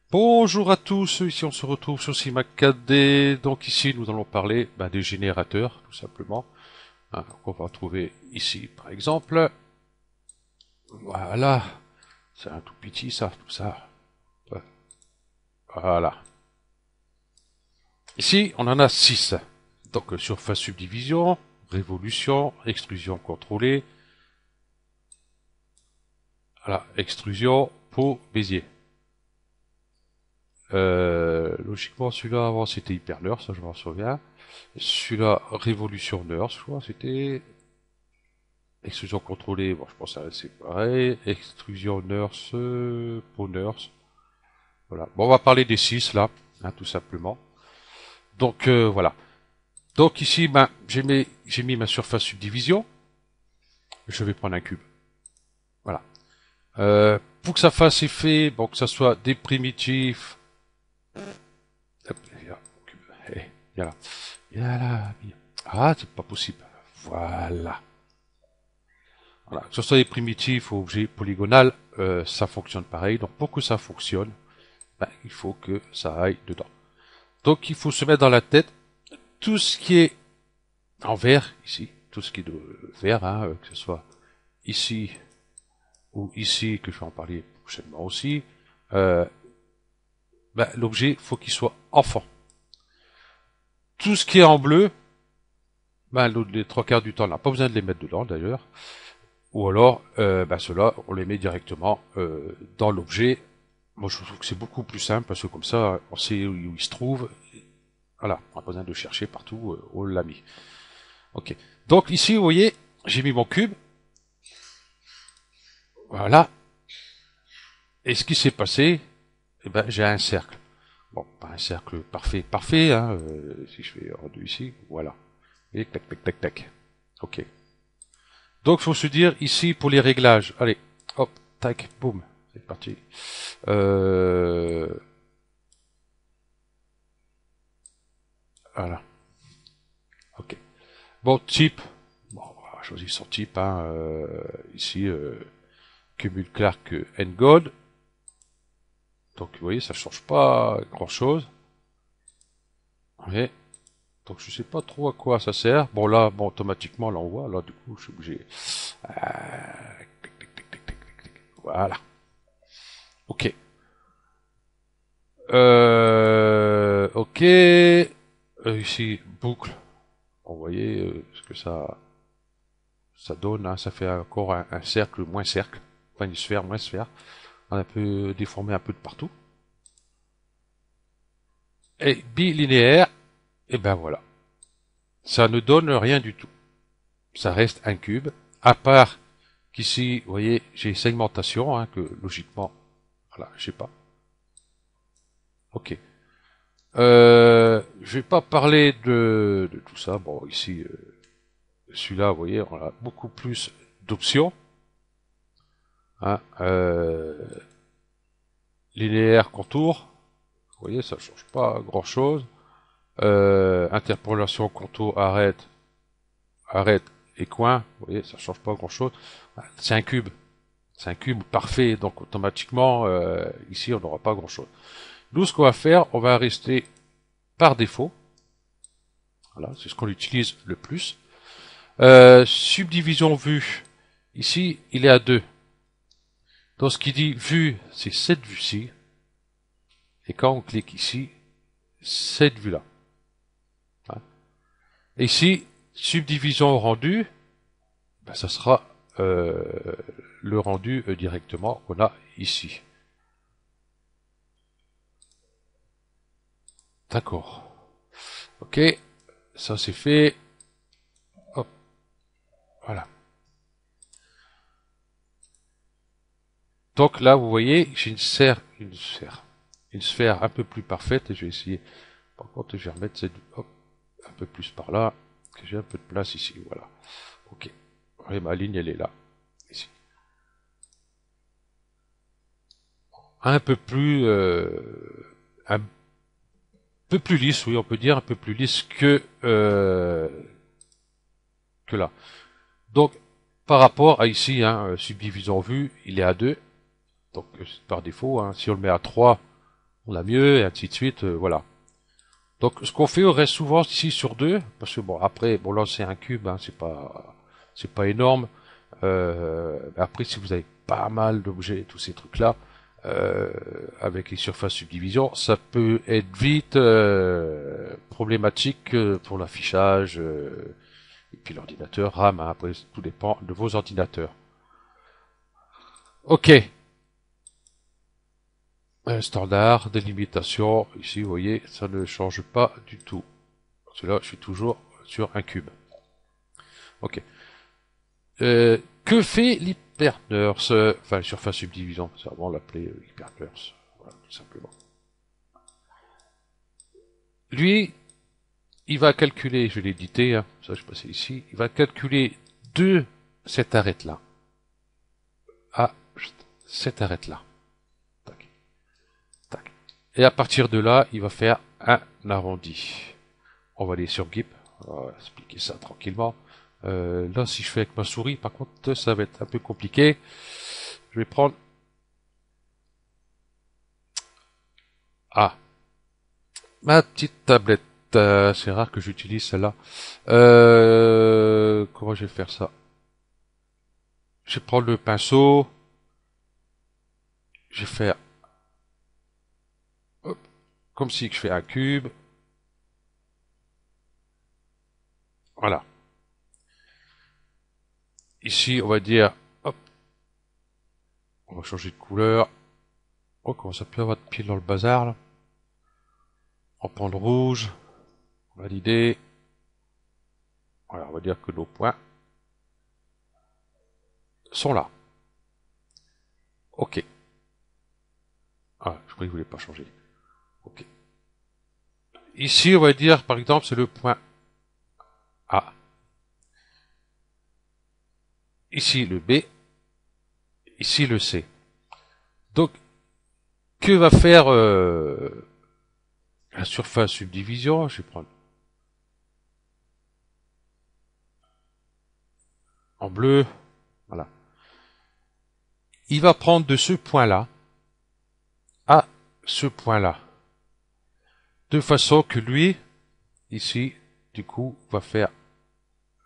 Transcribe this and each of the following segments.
Bonjour à tous, ici on se retrouve sur CIMAC 4D. Donc ici nous allons parler des générateurs tout simplement. Qu'on va trouver ici par exemple. Voilà, c'est un tout petit ça, tout ça. Ouais. Voilà. Ici on en a 6. Donc surface subdivision, révolution, extrusion contrôlée. Voilà, extrusion, pot, Bézier. Logiquement celui-là avant c'était Hyperneur, ça je m'en souviens. Celui-là Révolution je crois c'était. Extrusion contrôlée, bon, je pense que c'est pareil. Extrusion nurse, pour nurse. Voilà. Bon, on va parler des 6 là, tout simplement. Donc voilà. Donc ici, j'ai mis ma surface subdivision. Je vais prendre un cube. Voilà. Pour que ça fasse effet, bon, que ça soit des primitifs. Hop, viens, cube. Viens là. Viens là. Ah, c'est pas possible. Voilà. Voilà. Que ce soit des primitifs ou objets polygonal, ça fonctionne pareil. Donc pour que ça fonctionne, il faut que ça aille dedans. Donc il faut se mettre dans la tête tout ce qui est en vert ici, tout ce qui est de vert, que ce soit ici ou ici, que je vais en parler prochainement aussi. L'objet faut qu'il soit enfant. Tout ce qui est en bleu, les trois quarts du temps, on n'a pas besoin de les mettre dedans d'ailleurs. Ou alors, ceux-là, on les met directement dans l'objet. Moi, je trouve que c'est beaucoup plus simple parce que comme ça, on sait où il se trouve. Voilà, on n'a pas besoin de chercher partout, on l'a mis. Ok. Donc ici, vous voyez, j'ai mis mon cube. Voilà. Et ce qui s'est passé, j'ai un cercle. Bon, pas un cercle parfait, si je fais rendu ici, voilà. Et tac, tac, tac, tac. Ok. Donc, faut se dire ici pour les réglages. Allez, hop, tac, boum, c'est parti. Voilà. Ok. Bon, type. Bon, on va choisir son type. Ici, Cumul Clark N-God. Donc, vous voyez, ça change pas grand-chose. Ouais. Donc, je sais pas trop à quoi ça sert. Bon, là, automatiquement, là, on voit. Là, du coup, je suis obligé. Voilà. Ok. Ok. Ici, boucle. Bon, vous voyez ce que ça donne. Ça fait encore un cercle moins cercle. Enfin, une sphère moins sphère. On a un peu déformé un peu de partout. Et bilinéaire. Et ben voilà. Ça ne donne rien du tout. Ça reste un cube. À part qu'ici, vous voyez, j'ai segmentation, que logiquement, voilà, je sais pas. Ok. Je vais pas parler de tout ça. Bon, ici, celui-là, vous voyez, on a beaucoup plus d'options. Hein, linéaire, contour. Vous voyez, ça change pas grand-chose. Interpolation, contour, arrête, arrête et coin. Vous voyez, ça change pas grand-chose. C'est un cube. C'est un cube parfait, donc automatiquement, ici, on n'aura pas grand-chose. Nous, ce qu'on va faire, on va rester par défaut. Voilà, c'est ce qu'on utilise le plus. Subdivision vue. Ici, il est à 2. Donc, ce qui dit vue, c'est cette vue-ci. Et quand on clique ici, cette vue-là. Hein. Et ici, subdivision au rendu, ça sera le rendu directement qu'on a ici. D'accord. Ok, ça c'est fait. Hop, voilà. Donc là, vous voyez, j'ai une sphère un peu plus parfaite. Et je vais essayer. Par contre, je vais remettre cette, hop, un peu plus par là, que j'ai un peu de place ici. Voilà. Ok. Et ma ligne, elle est là, ici. Un peu plus, un peu plus lisse, oui, on peut dire un peu plus lisse que là. Donc, par rapport à ici, subdivision vue, il est à 2. Donc, par défaut, si on le met à 3, on a mieux, et ainsi de suite, voilà. Donc ce qu'on fait, on reste souvent ici sur 2, parce que bon, après, bon là c'est un cube, hein, c'est pas énorme. Après, si vous avez pas mal d'objets, tous ces trucs-là, euh, avec les surfaces subdivision, ça peut être vite problématique pour l'affichage, et puis l'ordinateur, RAM, hein, après tout dépend de vos ordinateurs. Ok, standard, délimitation, ici vous voyez, ça ne change pas du tout. Cela, je suis toujours sur un cube. Ok. Que fait l'hypernurse? Enfin, surface subdivision, c'est avant l'appeler hypernurse. Voilà, tout simplement. Lui, il va calculer, je l'ai édité, hein, ça je passais ici, il va calculer de cette arête-là à cette arête-là. Tac, tac. Et à partir de là, il va faire un arrondi. On va aller sur GIMP, on va expliquer ça tranquillement. Là, si je fais avec ma souris, par contre, ça va être un peu compliqué. Je vais prendre... Ah, ma petite tablette. C'est rare que j'utilise celle-là. Comment je vais faire ça? Je vais prendre le pinceau. Je vais faire hop, comme si je fais un cube. Voilà. Ici, on va dire, hop, on va changer de couleur. Oh, comment ça peut avoir de pile dans le bazar, là? On prend le rouge. Valider. Voilà, on va dire que nos points sont là. Ok. Ah, je croyais que vous voulez pas changer. Ok. Ici, on va dire, par exemple, c'est le point A. Ici, le B. Ici, le C. Donc, que va faire la surface subdivision? Je vais prendre en bleu. Voilà. Il va prendre de ce point-là à ce point-là. De façon que lui, ici, du coup, va faire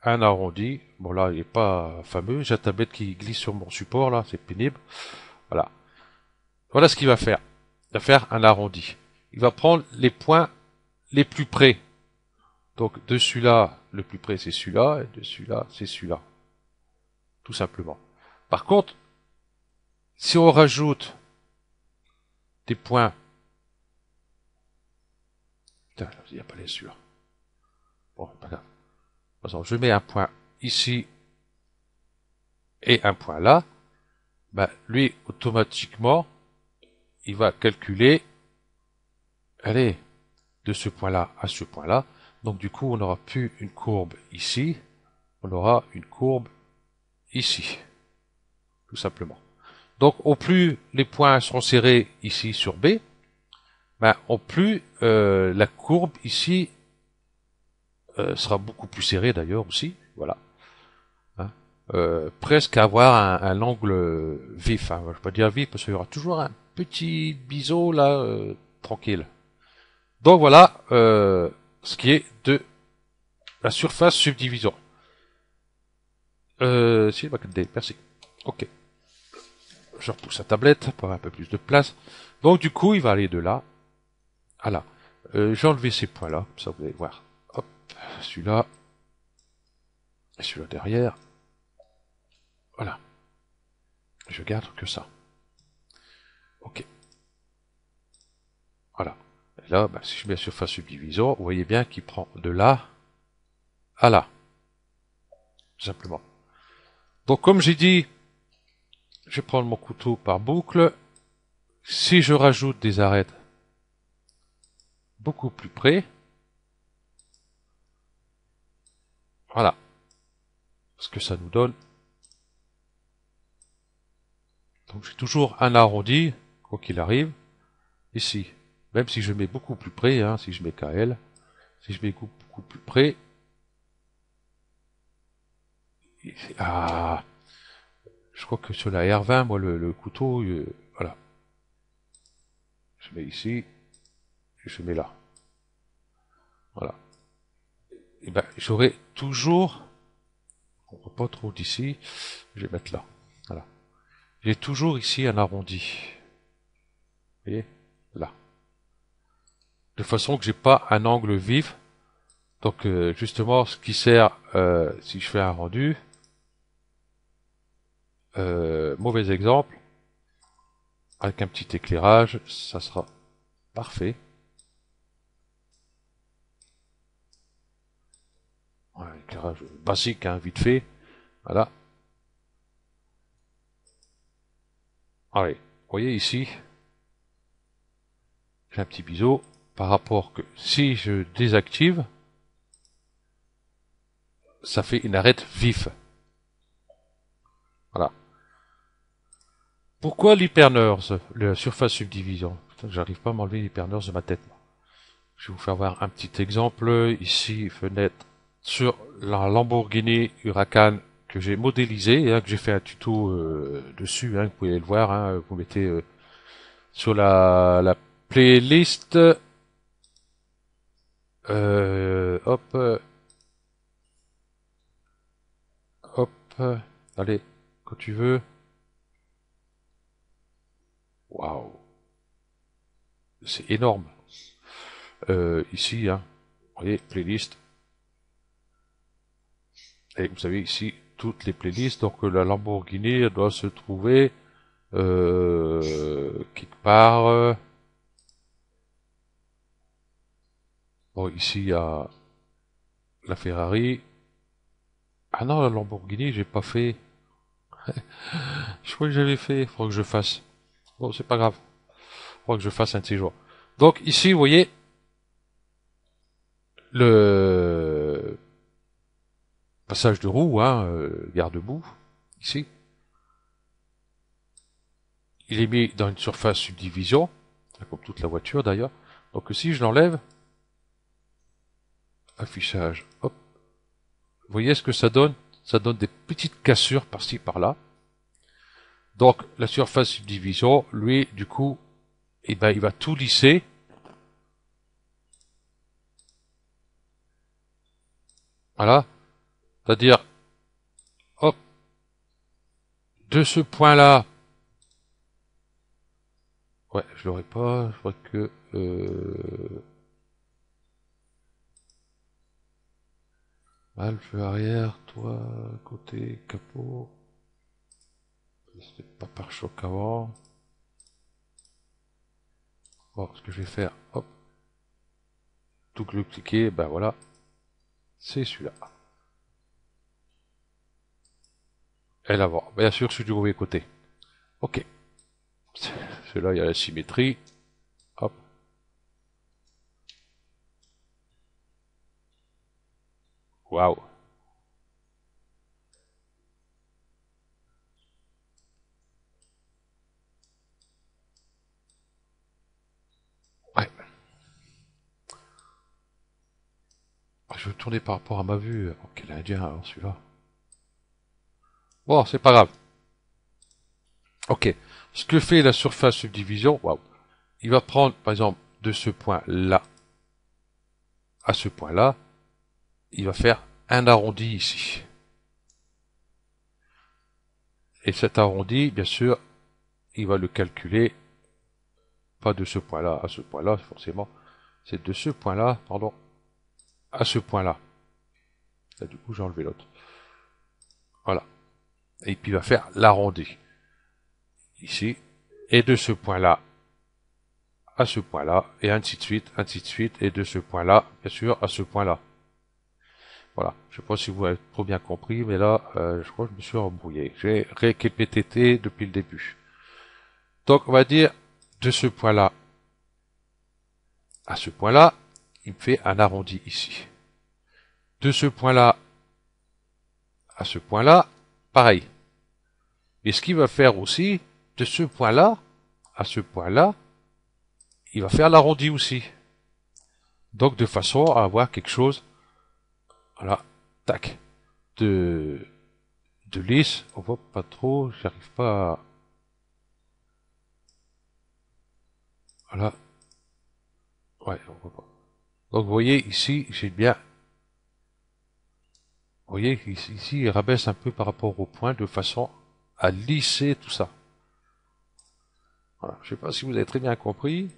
un arrondi. Bon là, il n'est pas fameux. J'ai la tablette qui glisse sur mon support, là, c'est pénible. Voilà. Voilà ce qu'il va faire. Il va faire un arrondi. Il va prendre les points les plus près. Donc de celui-là, le plus près c'est celui-là, et de celui-là, c'est celui-là. Tout simplement. Par contre, si on rajoute des points... Putain, il n'y a pas les sûr. Bon, pas grave. Par exemple, je mets un point ici et un point là. Ben, lui, automatiquement, il va calculer, allez, de ce point-là à ce point-là. Donc du coup, on n'aura plus une courbe ici, on aura une courbe ici, tout simplement. Donc au plus les points sont serrés ici sur B, ben, au plus la courbe ici sera beaucoup plus serrée d'ailleurs aussi, voilà. Hein. Presque avoir un angle vif, hein. Je ne vais pas dire vif parce qu'il y aura toujours un petit biseau là, tranquille. Donc voilà ce qui est de la surface subdivision. Si, merci. Ok. Je repousse la tablette pour avoir un peu plus de place. Donc du coup, il va aller de là à là. J'ai enlevé ces points-là, comme ça vous allez voir. Hop, celui-là. Et celui-là derrière. Voilà. Je garde que ça. Ok. Voilà. Et là, bah, si je mets surface subdivision, vous voyez bien qu'il prend de là à là. Tout simplement. Donc comme j'ai dit, je vais prendre mon couteau par boucle. Si je rajoute des arêtes beaucoup plus près, voilà ce que ça nous donne. Donc j'ai toujours un arrondi, quoi qu'il arrive, ici. Même si je mets beaucoup plus près, hein, si je mets KL, si je mets beaucoup plus près, ah, je crois que sur la R20, moi le couteau, voilà, je mets ici, et je mets là. Voilà. Et ben, j'aurai toujours, on voit pas trop d'ici, je vais mettre là. Voilà. J'ai toujours ici un arrondi. Vous voyez? Là. De façon que j'ai pas un angle vif. Donc, justement, ce qui sert, si je fais un rendu, mauvais exemple, avec un petit éclairage, ça sera parfait. Ouais, éclairage basique, hein, vite fait. Voilà. Allez, vous voyez ici, j'ai un petit biseau par rapport que si je désactive, ça fait une arête vif. Voilà. Pourquoi l'hypernurse, la surface subdivision? J'arrive pas à m'enlever l'hypernurse de ma tête. Je vais vous faire voir un petit exemple. Ici, fenêtre sur la Lamborghini Huracan que j'ai modélisé, hein, que j'ai fait un tuto dessus, hein, vous pouvez le voir. Hein, vous mettez sur la playlist. Hop, hop, allez, quand tu veux. Waouh, c'est énorme. Ici, hein, vous voyez, playlist. Et vous savez ici toutes les playlists. Donc la Lamborghini elle doit se trouver quelque part. Bon, ici il y a la Ferrari. Ah non, la Lamborghini, j'ai pas fait. Je crois que j'avais fait. Faudra que je fasse. Bon, c'est pas grave. Faudra que je fasse un de ces jours. Donc ici, vous voyez le passage de roue, hein, garde-boue. Ici, il est mis dans une surface subdivision, comme toute la voiture d'ailleurs. Donc si je l'enlève, affichage, hop, vous voyez ce que ça donne? Ça donne des petites cassures par-ci par-là. Donc la surface subdivision, lui, du coup, eh ben, il va tout lisser. Voilà. C'est-à-dire, hop, de ce point-là, ouais, je l'aurais pas, je crois que feu arrière, toit, côté, capot. C'était pas par choc avant. Bon, ce que je vais faire, hop, tout cliquer, ben voilà, c'est celui-là. Et l'avant, bien sûr, celui du mauvais côté. Ok. Celui-là, il y a la symétrie. Hop. Waouh. Ouais. Je vais tourner par rapport à ma vue. Oh, quel indien, alors, celui-là. Bon, c'est pas grave. Ok. Ce que fait la surface subdivision, waouh. Il va prendre, par exemple, de ce point-là à ce point-là, il va faire un arrondi ici. Et cet arrondi, bien sûr, il va le calculer, pas de ce point-là à ce point-là, forcément. C'est de ce point-là, pardon, à ce point-là. Là, du coup, j'ai enlevé l'autre. Voilà. Et puis, il va faire l'arrondi. Ici. Et de ce point-là à ce point-là, et ainsi de suite, et de ce point-là, bien sûr, à ce point-là. Voilà. Je sais pas si vous avez trop bien compris, mais là, je crois que je me suis embrouillé. J'ai répété depuis le début. Donc, on va dire, de ce point-là à ce point-là, il me fait un arrondi ici. De ce point-là à ce point-là, pareil. Et ce qu'il va faire aussi, de ce point-là à ce point-là, il va faire l'arrondi aussi. Donc, de façon à avoir quelque chose, voilà, tac, de, de lisse. On voit pas trop, j'arrive pas à... Voilà. Ouais, on voit pas. Donc vous voyez ici, j'ai bien. Vous voyez ici, il rabaisse un peu par rapport au point de façon à lisser tout ça. Voilà. Je sais pas si vous avez très bien compris.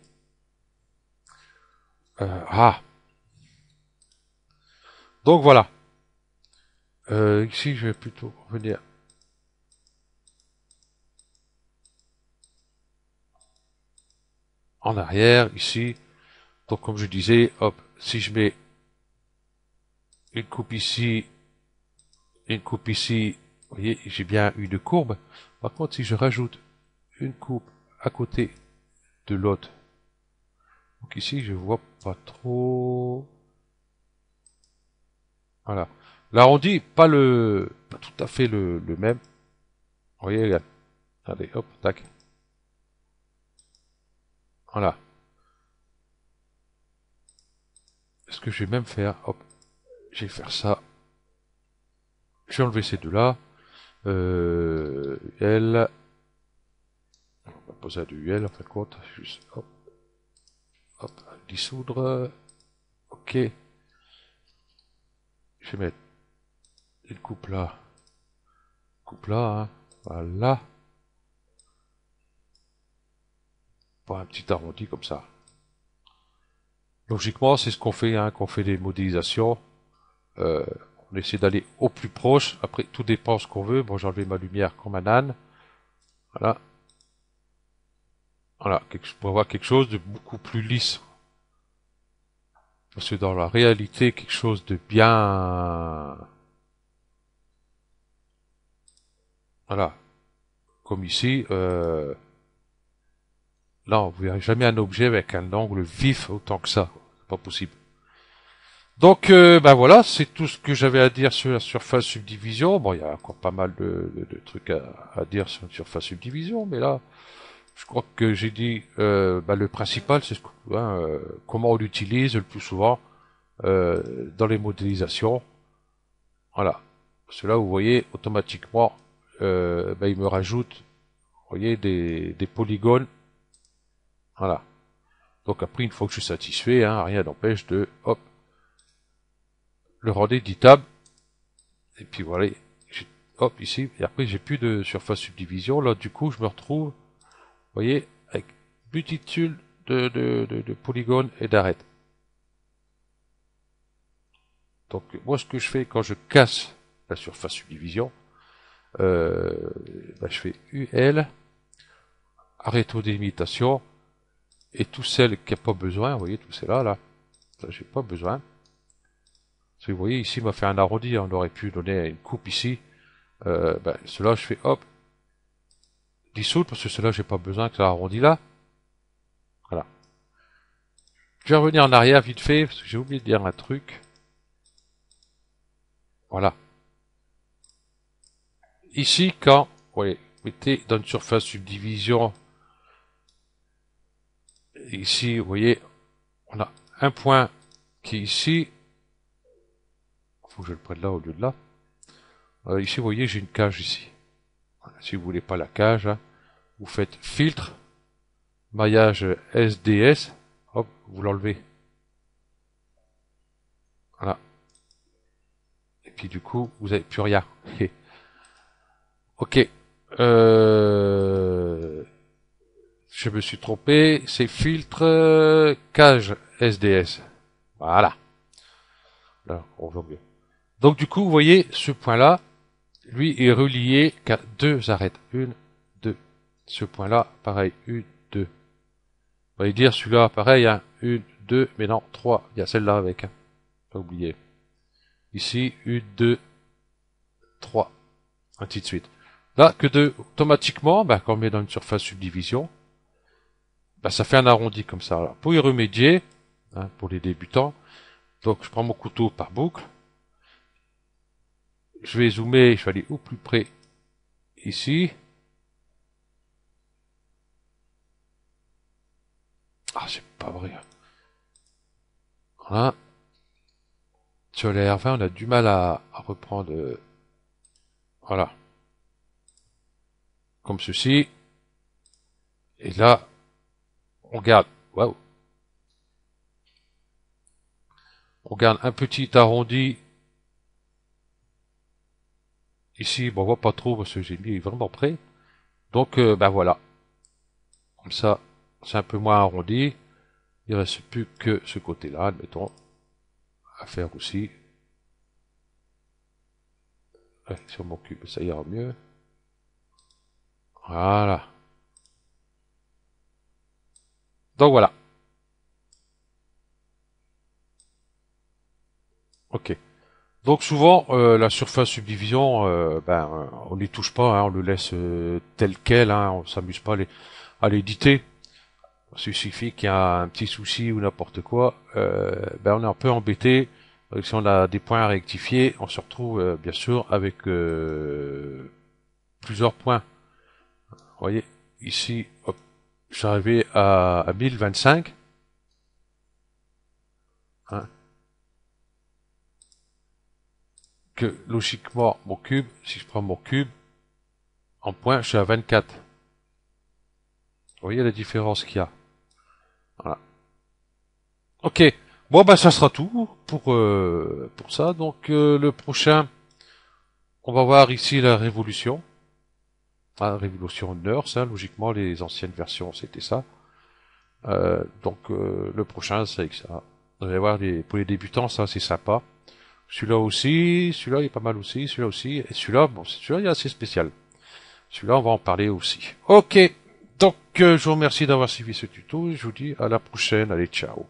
Ah. Donc voilà. Ici, je vais plutôt revenir en arrière, ici. Donc comme je disais, hop, si je mets une coupe ici, une coupe ici, vous voyez, j'ai bien une courbe. Par contre, si je rajoute une coupe à côté de l'autre, donc ici, je vois pas trop. Voilà. L'arrondi, pas tout à fait le même. Vous voyez, regarde. Allez, hop, tac. Voilà. Ce que je vais même faire, hop, je vais faire ça. Je vais enlever ces deux-là. L. On va poser un UL en fin de compte. Juste, hop, hop, dissoudre. Ok. Je vais mettre une coupe là. Coupe là, hein. Voilà. Pas un petit arrondi comme ça. Logiquement, c'est ce qu'on fait, hein, qu'on fait des modélisations. Euh, on essaie d'aller au plus proche. Après, tout dépend ce qu'on veut. Bon, j'ai enlevé ma lumière comme un âne. Voilà. Voilà. Pour avoir quelque chose de beaucoup plus lisse. Parce que dans la réalité, quelque chose de bien, voilà, comme ici, là, on ne verra jamais un objet avec un angle vif autant que ça. C'est pas possible. Donc, ben voilà, c'est tout ce que j'avais à dire sur la surface subdivision. Bon, il y a encore pas mal de trucs à dire sur une surface subdivision, mais là, je crois que j'ai dit, ben, le principal, c'est comment on l'utilise le plus souvent dans les modélisations. Voilà. Cela, vous voyez, automatiquement, ben, il me rajoute, vous voyez, des polygones. Voilà. Donc après, une fois que je suis satisfait, hein, rien n'empêche de, hop, le rendre éditable. Et puis voilà, hop, ici. Et après, j'ai plus de surface subdivision. Là, du coup, je me retrouve, vous voyez, avec multitude de polygones et d'arêtes. Donc, moi, ce que je fais quand je casse la surface subdivision, euh, ben, je fais UL, arrêto délimitation, et tout celles qui n'a pas besoin, vous voyez, tout celles-là, là, ça, j'ai pas besoin. Parce que vous voyez, ici, il m'a fait un arrondi, on aurait pu donner une coupe ici. Ben, cela, je fais hop, dissoudre, parce que cela, j'ai pas besoin que ça arrondi là. Voilà. Je vais revenir en arrière vite fait, parce que j'ai oublié de dire un truc. Voilà. Ici, quand, vous mettez dans une surface subdivision, ici, vous voyez, on a un point qui est ici. Faut que je le prenne là au lieu de là. Ici, vous voyez, j'ai une cage ici. Voilà. Si vous voulez pas la cage, hein, vous faites filtre, maillage SDS, hop, vous l'enlevez. Voilà. Et puis du coup, vous n'avez plus rien. Ok. Je me suis trompé. C'est filtre cage SDS. Voilà. Là, on voit mieux. Donc du coup, vous voyez, ce point-là, lui, est relié qu'à deux arêtes. Une, deux. Ce point-là, pareil, une, deux. On va dire celui-là, pareil, hein, une, deux, mais non, trois. Il y a celle-là avec. Hein. Pas oublier. Ici, une, deux, trois. Ainsi de suite. Là, que de, automatiquement, ben, quand on met dans une surface subdivision, ben, ça fait un arrondi comme ça. Alors, pour y remédier, hein, pour les débutants, donc je prends mon couteau par boucle, je vais zoomer, je vais aller au plus près ici. Ah, c'est pas vrai. Voilà. Sur les R20, on a du mal à reprendre. Voilà. Comme ceci. Et là, on garde. Waouh. On garde un petit arrondi. Ici, bon, on voit pas trop parce que j'ai mis vraiment près. Donc, ben voilà. Comme ça, c'est un peu moins arrondi. Il reste plus que ce côté-là, admettons, à faire aussi. Ouais, sur mon cube, ça ira mieux. Voilà. Donc voilà. Ok. Donc souvent, la surface subdivision, on n'y touche pas, hein, on le laisse tel quel, hein, on s'amuse pas à l'éditer. Il suffit qu'il y a un petit souci ou n'importe quoi, on est un peu embêté. Si on a des points à rectifier, on se retrouve bien sûr avec plusieurs points. Vous voyez, ici, hop, je suis arrivé à 1025. Hein, que logiquement, mon cube, si je prends mon cube, en points, je suis à 24. Vous voyez la différence qu'il y a. Voilà. Ok. Bon, ben, ça sera tout pour ça. Donc, le prochain, on va voir ici la révolution. Ah, révolution Nurse, hein, logiquement, les anciennes versions, c'était ça. Le prochain, c'est avec ça. Vous allez voir, pour les débutants, ça, c'est sympa. Celui-là aussi, celui-là, il est pas mal aussi, celui-là aussi. Et celui-là, bon, celui-là, il est assez spécial. Celui-là, on va en parler aussi. Ok. Donc, je vous remercie d'avoir suivi ce tuto et je vous dis à la prochaine. Allez, ciao.